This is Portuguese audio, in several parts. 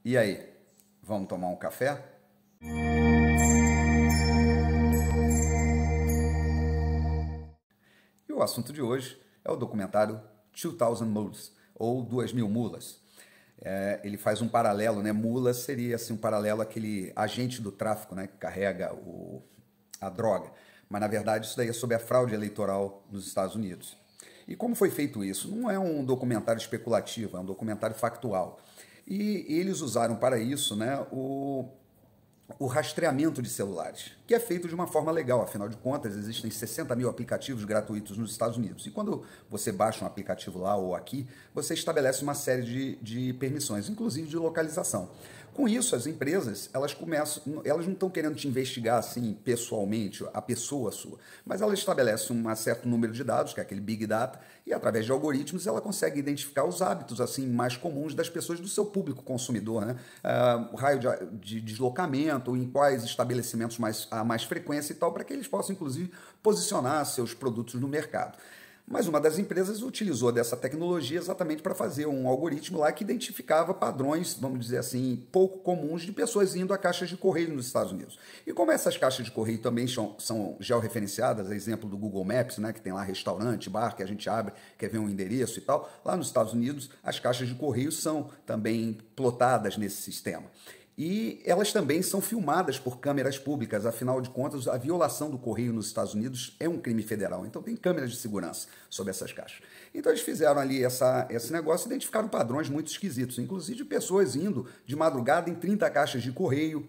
E aí, vamos tomar um café? E o assunto de hoje é o documentário 2000 Mules, ou 2000 Mulas. Ele faz um paralelo, né? Mula seria assim, um paralelo àquele agente do tráfico, né? Que carrega a droga. Mas, na verdade, isso daí é sobre a fraude eleitoral nos Estados Unidos. E como foi feito isso? Não é um documentário especulativo, é um documentário factual. E eles usaram para isso, né, o rastreamento de celulares, que é feito de uma forma legal. Afinal de contas, existem 60 mil aplicativos gratuitos nos Estados Unidos. E quando você baixa um aplicativo lá ou aqui, você estabelece uma série de permissões, inclusive de localização. Com isso, as empresas, elas não estão querendo te investigar assim pessoalmente, a pessoa sua, mas elas estabelecem um certo número de dados, que é aquele Big Data, e através de algoritmos ela consegue identificar os hábitos assim mais comuns das pessoas, do seu público consumidor, né? O raio de deslocamento, em quais estabelecimentos há mais frequência e tal, para que eles possam, inclusive, posicionar seus produtos no mercado. Mas uma das empresas utilizou dessa tecnologia exatamente para fazer um algoritmo lá que identificava padrões, vamos dizer assim, pouco comuns de pessoas indo a caixas de correio nos Estados Unidos. E como essas caixas de correio também são georreferenciadas, a exemplo do Google Maps, né, que tem lá restaurante, bar, que a gente abre, quer ver um endereço e tal, lá nos Estados Unidos as caixas de correio são também plotadas nesse sistema. E elas também são filmadas por câmeras públicas, afinal de contas, a violação do correio nos Estados Unidos é um crime federal, então tem câmeras de segurança sobre essas caixas. Então eles fizeram ali esse negócio e identificaram padrões muito esquisitos, inclusive de pessoas indo de madrugada em 30 caixas de correio,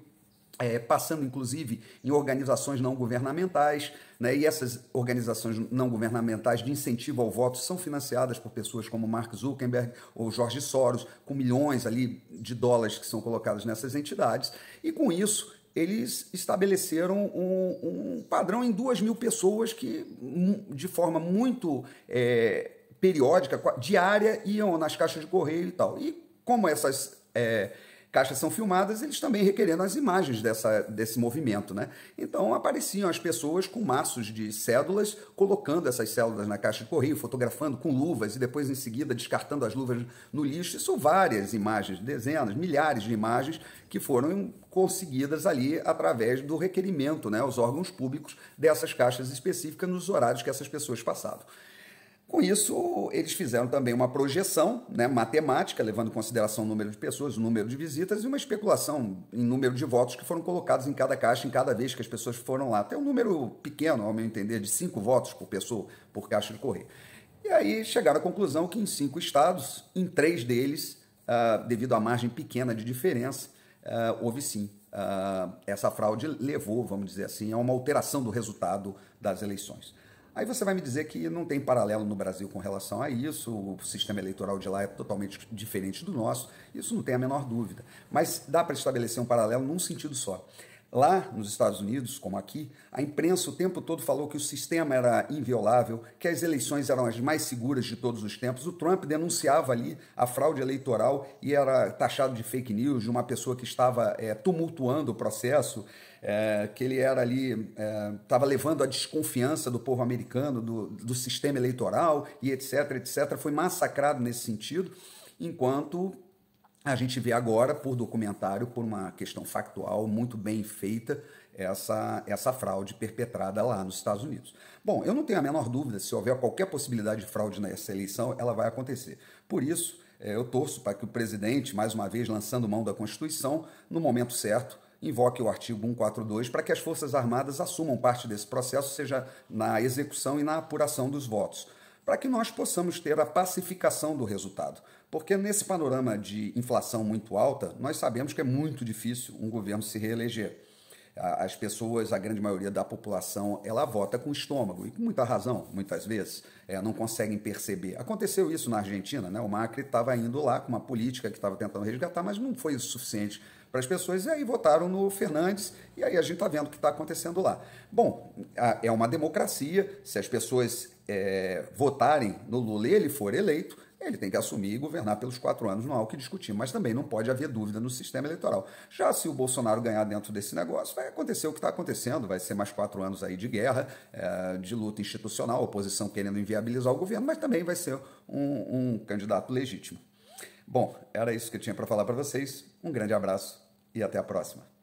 passando inclusive em organizações não governamentais, né? E essas organizações não governamentais de incentivo ao voto são financiadas por pessoas como Mark Zuckerberg ou Jorge Soros, com milhões ali de dólares que são colocados nessas entidades, e com isso eles estabeleceram um padrão em 2.000 pessoas que, de forma muito periódica, diária, iam nas caixas de correio e tal. E como essas caixas são filmadas, eles também requerendo as imagens desse movimento, né? Então apareciam as pessoas com maços de cédulas, colocando essas cédulas na caixa de correio, fotografando com luvas e depois em seguida descartando as luvas no lixo. Isso são várias imagens, dezenas, milhares de imagens que foram conseguidas ali através do requerimento, né, aos órgãos públicos dessas caixas específicas nos horários que essas pessoas passavam. Com isso, eles fizeram também uma projeção, né, matemática, levando em consideração o número de pessoas, o número de visitas e uma especulação em número de votos que foram colocados em cada caixa, em cada vez que as pessoas foram lá. Até um número pequeno, ao meu entender, de 5 votos por pessoa, por caixa de correio. E aí chegaram à conclusão que em 5 estados, em 3 deles, devido à margem pequena de diferença, houve sim. Essa fraude levou, vamos dizer assim, a uma alteração do resultado das eleições. Aí você vai me dizer que não tem paralelo no Brasil com relação a isso, o sistema eleitoral de lá é totalmente diferente do nosso, isso não tem a menor dúvida. Mas dá para estabelecer um paralelo num sentido só. Lá nos Estados Unidos, como aqui, a imprensa o tempo todo falou que o sistema era inviolável, que as eleições eram as mais seguras de todos os tempos. O Trump denunciava ali a fraude eleitoral e era taxado de fake news, de uma pessoa que estava tumultuando o processo, que ele era ali, estava levando a desconfiança do povo americano, do sistema eleitoral e etc, etc. Foi massacrado nesse sentido, enquanto a gente vê agora, por documentário, por uma questão factual muito bem feita, essa fraude perpetrada lá nos Estados Unidos. Bom, eu não tenho a menor dúvida, se houver qualquer possibilidade de fraude nessa eleição, ela vai acontecer. Por isso, eu torço para que o presidente, mais uma vez lançando mão da Constituição, no momento certo, invoque o artigo 142 para que as Forças Armadas assumam parte desse processo, seja na execução e na apuração dos votos, para que nós possamos ter a pacificação do resultado. Porque nesse panorama de inflação muito alta, nós sabemos que é muito difícil um governo se reeleger. As pessoas, a grande maioria da população, ela vota com o estômago, e com muita razão, muitas vezes, não conseguem perceber. Aconteceu isso na Argentina, né? O Macri estava indo lá com uma política que estava tentando resgatar, mas não foi o suficiente para as pessoas, e aí votaram no Fernandes, e aí a gente está vendo o que está acontecendo lá. Bom, é uma democracia, se as pessoas votarem no Lula e ele for eleito, ele tem que assumir e governar pelos 4 anos, não há o que discutir, mas também não pode haver dúvida no sistema eleitoral. Já se o Bolsonaro ganhar dentro desse negócio, vai acontecer o que está acontecendo, vai ser mais 4 anos aí de guerra, de luta institucional, a oposição querendo inviabilizar o governo, mas também vai ser um candidato legítimo. Bom, era isso que eu tinha para falar para vocês. Um grande abraço e até a próxima.